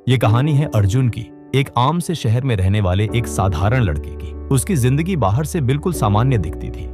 ये कहानी है अर्जुन की, एक आम से शहर में रहने वाले एक साधारण लड़के की। उसकी जिंदगी बाहर से बिल्कुल सामान्य दिखती थी,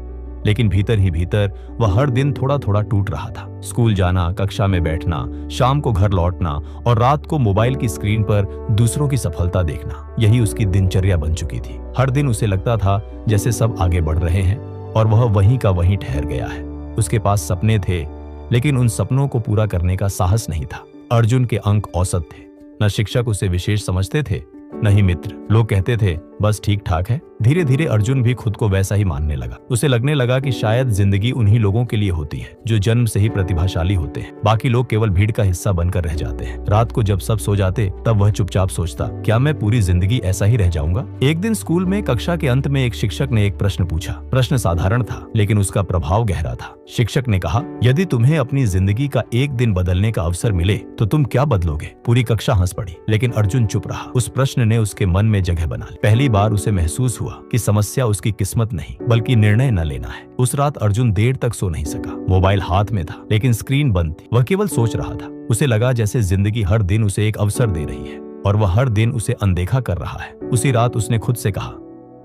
लेकिन भीतर ही भीतर वह हर दिन थोड़ा थोड़ा टूट रहा था। स्कूल जाना, कक्षा में बैठना, शाम को घर लौटना और रात को मोबाइल की स्क्रीन पर दूसरों की सफलता देखना, यही उसकी दिनचर्या बन चुकी थी। हर दिन उसे लगता था जैसे सब आगे बढ़ रहे हैं और वह वहीं का वहीं ठहर गया है। उसके पास सपने थे, लेकिन उन सपनों को पूरा करने का साहस नहीं था। अर्जुन के अंक औसत थे, न शिक्षक उसे विशेष समझते थे, न ही मित्र। लोग कहते थे बस ठीक ठाक है। धीरे धीरे अर्जुन भी खुद को वैसा ही मानने लगा। उसे लगने लगा कि शायद जिंदगी उन्हीं लोगों के लिए होती है जो जन्म से ही प्रतिभाशाली होते हैं। बाकी लोग केवल भीड़ का हिस्सा बनकर रह जाते हैं। रात को जब सब सो जाते तब वह चुपचाप सोचता, क्या मैं पूरी जिंदगी ऐसा ही रह जाऊंगा? एक दिन स्कूल में कक्षा के अंत में एक शिक्षक ने एक प्रश्न पूछा। प्रश्न साधारण था, लेकिन उसका प्रभाव गहरा था। शिक्षक ने कहा, यदि तुम्हें अपनी जिंदगी का एक दिन बदलने का अवसर मिले तो तुम क्या बदलोगे? पूरी कक्षा हंस पड़ी, लेकिन अर्जुन चुप रहा। उस प्रश्न ने उसके मन में जगह बना ली। पहली बार उसे महसूस हुआ कि समस्या उसकी किस्मत नहीं बल्कि निर्णय न लेना है। उस रात अर्जुन देर तक सो नहीं सका। मोबाइल हाथ में था, लेकिन स्क्रीन बंद थी। वह केवल सोच रहा था। उसे लगा जैसे जिंदगी हर दिन उसे एक अवसर दे रही है और वह हर दिन उसे अनदेखा कर रहा है। उसी रात उसने खुद से कहा,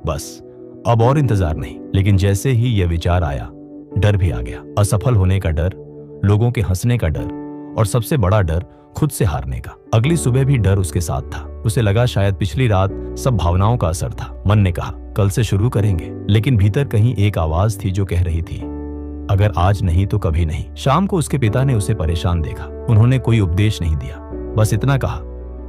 बस अब और इंतजार नहीं। लेकिन जैसे ही यह विचार आया, डर भी आ गया। असफल होने का डर, लोगों के हंसने का डर और सबसे बड़ा डर खुद से हारने का। अगली सुबह भी डर उसके साथ था। उसे लगा शायद पिछली रात सब भावनाओं का असर था। मन ने कहा कल से शुरू करेंगे, लेकिन भीतर कहीं एक आवाज थी जो कह रही थी, अगर आज नहीं तो कभी नहीं। शाम को उसके पिता ने उसे परेशान देखा। उन्होंने कोई उपदेश नहीं दिया, बस इतना कहा,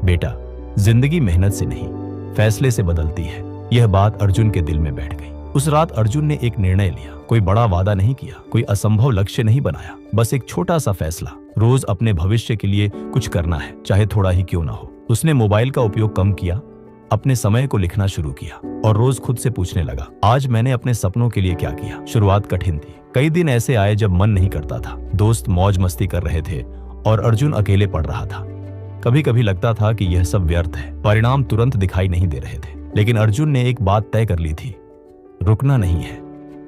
बेटा जिंदगी मेहनत से नहीं फैसले से बदलती है। यह बात अर्जुन के दिल में बैठ गई। उस रात अर्जुन ने एक निर्णय लिया। कोई बड़ा वादा नहीं किया, कोई असंभव लक्ष्य नहीं बनाया, बस एक छोटा सा फैसला, रोज अपने भविष्य के लिए कुछ करना है, चाहे थोड़ा ही क्यों ना हो। उसने मोबाइल का उपयोग कम किया, अपने समय को लिखना शुरू किया और रोज खुद से पूछने लगा, आज मैंने अपने सपनों के लिए क्या किया? शुरुआत कठिन थी। कई दिन ऐसे आए जब मन नहीं करता था। दोस्त मौज मस्ती कर रहे थे और अर्जुन अकेले पढ़ रहा था। कभी कभी लगता था कि यह सब व्यर्थ है। परिणाम तुरंत दिखाई नहीं दे रहे थे, लेकिन अर्जुन ने एक बात तय कर ली थी, रुकना नहीं है।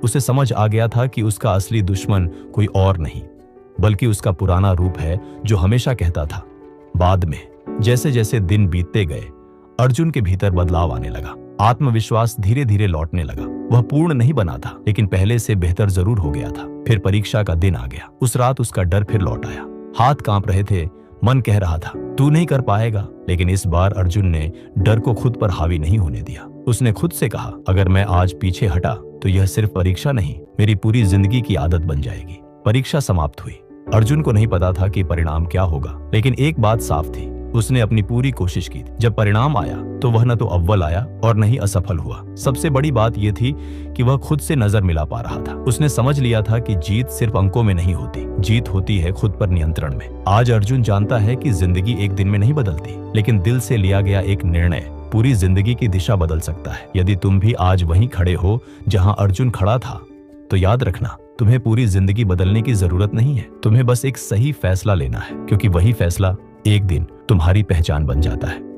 उसे समझ आ गया था कि उसका असली दुश्मन कोई और नहीं बल्कि उसका पुराना रूप है जो हमेशा कहता था बाद में। जैसे जैसे दिन बीतते गए, अर्जुन के भीतर बदलाव आने लगा। आत्मविश्वास धीरे धीरे लौटने लगा। वह पूर्ण नहीं बना था, लेकिन पहले से बेहतर जरूर हो गया था। फिर परीक्षा का दिन आ गया। उस रात उसका डर फिर लौट आया। हाथ कांप रहे थे, मन कह रहा था तू नहीं कर पाएगा। लेकिन इस बार अर्जुन ने डर को खुद पर हावी नहीं होने दिया। उसने खुद से कहा, अगर मैं आज पीछे हटा तो यह सिर्फ परीक्षा नहीं, मेरी पूरी जिंदगी की आदत बन जाएगी। परीक्षा समाप्त हुई। अर्जुन को नहीं पता था कि परिणाम क्या होगा, लेकिन एक बात साफ थी, उसने अपनी पूरी कोशिश की। जब परिणाम आया तो वह न तो अव्वल आया और न ही असफल हुआ। सबसे बड़ी बात यह थी कि वह खुद से नजर मिला पा रहा था। उसने समझ लिया था कि जीत सिर्फ अंकों में नहीं होती, जीत होती है खुद पर नियंत्रण में। आज अर्जुन जानता है कि जिंदगी एक दिन में नहीं बदलती, लेकिन दिल से लिया गया एक निर्णय पूरी जिंदगी की दिशा बदल सकता है। यदि तुम भी आज वहीं खड़े हो जहां अर्जुन खड़ा था, तो याद रखना, तुम्हें पूरी जिंदगी बदलने की जरूरत नहीं है। तुम्हें बस एक सही फैसला लेना है, क्योंकि वही फैसला एक दिन तुम्हारी पहचान बन जाता है।